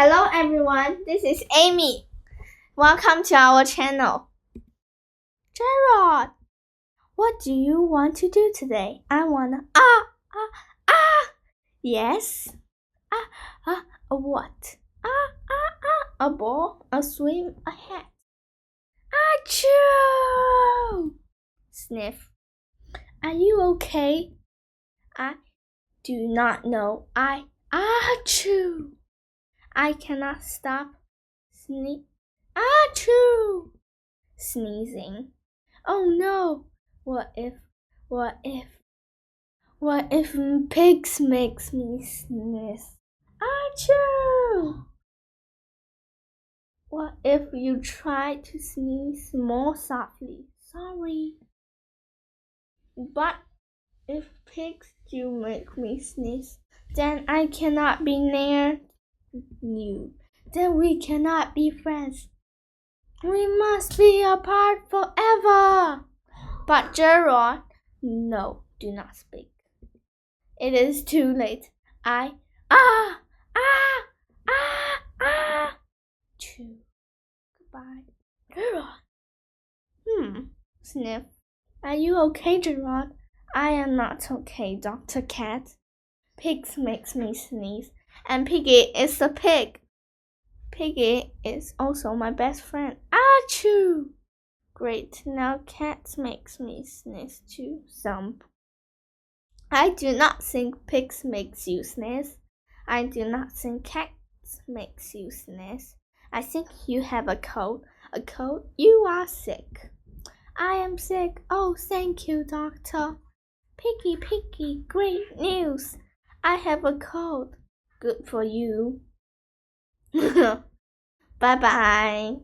Hello everyone, this is Amy. Welcome to our channel. Gerald, what do you want to do today? I wanna Yes. What? A ball, a swim, a hat. Achoo! Sniff. Are you okay? I do not know. Achoo! I cannot stop Achoo! Sneezing. Oh no! What if pigs makes me sneeze? Achoo! What if you try to sneeze more softly? Sorry. But if pigs do make me sneeze, then I cannot be near you. Then we cannot be friends. We must be apart forever. But Gerald, no, do not speak. It is too late. Choo. Goodbye. Gerald. Sniff. Are you okay, Gerald? I am not okay, Dr. Cat. Pigs makes me sneeze. And Piggy is a pig. Piggy is also my best friend. Achoo! Great, now cats makes me sneeze too. I do not think pigs makes you sneeze. I do not think cats makes you sneeze. I think you have a cold. A cold? You are sick. I am sick. Oh, thank you, doctor. Piggy, great news. I have a cold. Good for you. Bye-bye.